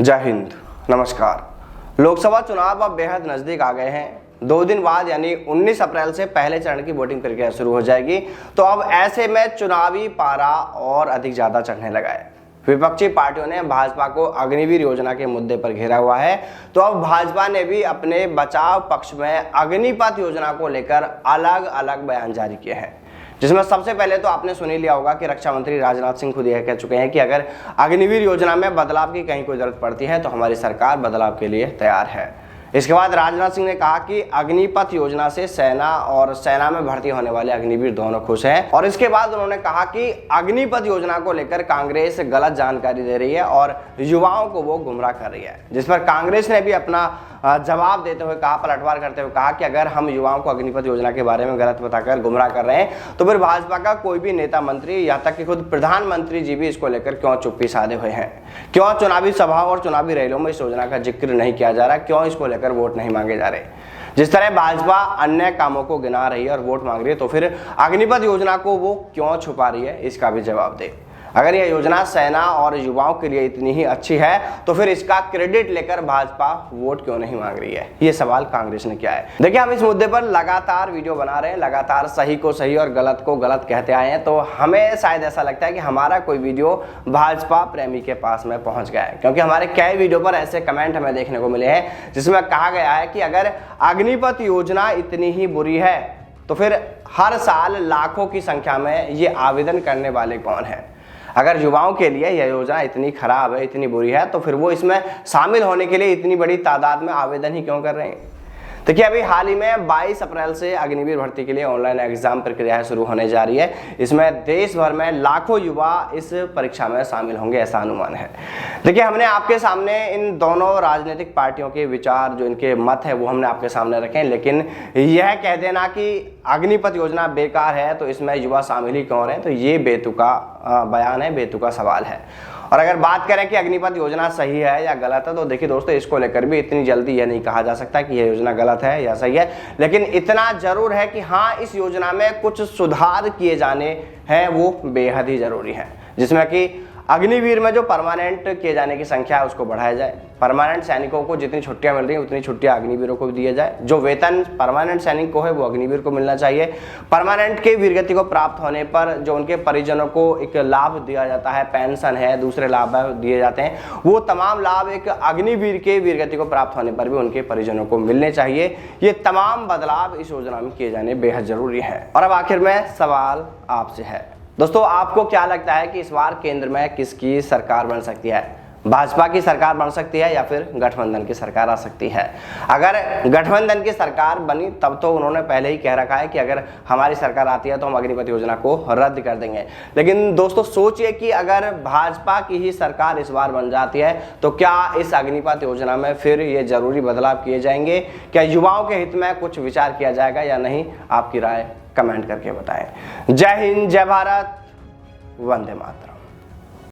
जय हिंद, नमस्कार। लोकसभा चुनाव अब बेहद नजदीक आ गए हैं। 2 दिन बाद यानी 19 अप्रैल से पहले चरण की वोटिंग प्रक्रिया शुरू हो जाएगी। तो अब ऐसे में चुनावी पारा और अधिक ज्यादा चढ़ने लगा है। विपक्षी पार्टियों ने भाजपा को अग्निवीर योजना के मुद्दे पर घेरा हुआ है। तो अब भाजपा ने भी अपने बचाव पक्ष में अग्निपथ योजना को लेकर अलग अलग बयान जारी किए हैं, जिसमें सबसे पहले तो आपने सुन ही लिया होगा कि रक्षा मंत्री राजनाथ सिंह खुद यह कह चुके हैं कि अगर अग्निवीर योजना में बदलाव की कहीं कोई जरूरत पड़ती है तो हमारी सरकार बदलाव के लिए तैयार है। इसके बाद राजनाथ सिंह ने कहा कि अग्निपथ योजना से सेना और सेना में भर्ती होने वाले अग्निवीर दोनों खुश हैं। और इसके बाद उन्होंने कहा कि अग्निपथ योजना को लेकर कांग्रेस गलत जानकारी दे रही है और युवाओं को वो गुमराह कर रही है, जिस पर कांग्रेस ने भी अपना जवाब देते हुए कहा, पलटवार करते हुए कहा कि अगर हम युवाओं को अग्निपथ योजना के बारे में गलत बताकर गुमराह कर रहे हैं तो फिर भाजपा का कोई भी नेता मंत्री, यहाँ तक कि खुद प्रधानमंत्री जी भी इसको लेकर क्यों चुप्पी साधे हुए हैं? क्यों चुनावी सभाओं और चुनावी रैलियों में इस योजना का जिक्र नहीं किया जा रहा? क्यों इसको लेकर वोट नहीं मांगे जा रहे? जिस तरह भाजपा अन्य कामों को गिना रही है और वोट मांग रही है, तो फिर अग्निपथ योजना को वो क्यों छुपा रही है? इसका भी जवाब दे। अगर यह योजना सेना और युवाओं के लिए इतनी ही अच्छी है तो फिर इसका क्रेडिट लेकर भाजपा वोट क्यों नहीं मांग रही है? ये सवाल कांग्रेस ने किया है। देखिए, हम इस मुद्दे पर लगातार वीडियो बना रहे हैं, लगातार सही को सही और गलत को गलत कहते आए हैं। तो हमें शायद ऐसा लगता है कि हमारा कोई वीडियो भाजपा प्रेमी के पास में पहुंच गया है, क्योंकि हमारे कई वीडियो पर ऐसे कमेंट हमें देखने को मिले हैं जिसमें कहा गया है कि अगर अग्निपथ योजना इतनी ही बुरी है तो फिर हर साल लाखों की संख्या में ये आवेदन करने वाले कौन है? अगर युवाओं के लिए यह योजना इतनी खराब है, इतनी बुरी है, तो फिर वो इसमें शामिल होने के लिए इतनी बड़ी तादाद में आवेदन ही क्यों कर रहे हैं? देखिए, अभी हाल ही में 22 अप्रैल से अग्निवीर भर्ती के लिए ऑनलाइन एग्जाम प्रक्रिया शुरू होने जा रही है। इसमें देश भर में लाखों युवा इस परीक्षा में शामिल होंगे, ऐसा अनुमान है। देखिए, हमने आपके सामने इन दोनों राजनीतिक पार्टियों के विचार, जो इनके मत है, वो हमने आपके सामने रखे हैं। लेकिन यह कह देना कि अग्निपथ योजना बेकार है तो इसमें युवा शामिल ही क्यों रहे हैं, तो ये बेतुका बयान है, बेतुका सवाल है। और अगर बात करें कि अग्निपथ योजना सही है या गलत है, तो देखिए दोस्तों, इसको लेकर भी इतनी जल्दी यह नहीं कहा जा सकता कि यह योजना गलत है या सही है। लेकिन इतना जरूर है कि हाँ, इस योजना में कुछ सुधार किए जाने हैं, वो बेहद ही जरूरी है। जिसमें कि अग्निवीर में जो परमानेंट किए जाने की संख्या है उसको बढ़ाया जाए। परमानेंट सैनिकों को जितनी छुट्टियां मिल रही हैं उतनी छुट्टियां अग्निवीरों को भी दिया जाए। जो वेतन परमानेंट सैनिक को है वो अग्निवीर को मिलना चाहिए। परमानेंट के वीरगति को प्राप्त होने पर जो उनके परिजनों को एक लाभ दिया जाता है, पेंशन है, दूसरे लाभ दिए जाते हैं, वो तमाम लाभ एक अग्निवीर के वीरगति को प्राप्त होने पर भी उनके परिजनों को मिलने चाहिए। ये तमाम बदलाव इस योजना में किए जाने बेहद जरूरी है। और अब आखिर में सवाल आपसे है दोस्तों, आपको क्या लगता है कि इस बार केंद्र में किसकी सरकार बन सकती है? भाजपा की सरकार बन सकती है या फिर गठबंधन की सरकार आ सकती है? अगर गठबंधन की सरकार बनी तब तो उन्होंने पहले ही कह रखा है कि अगर हमारी सरकार आती है तो हम अग्निपथ योजना को रद्द कर देंगे। लेकिन दोस्तों, सोचिए कि अगर भाजपा की ही सरकार इस बार बन जाती है तो क्या इस अग्निपथ योजना में फिर ये जरूरी बदलाव किए जाएंगे? क्या युवाओं के हित में कुछ विचार किया जाएगा या नहीं? आपकी राय कमेंट करके बताएं। जय हिंद, जय भारत, वंदे मातरम।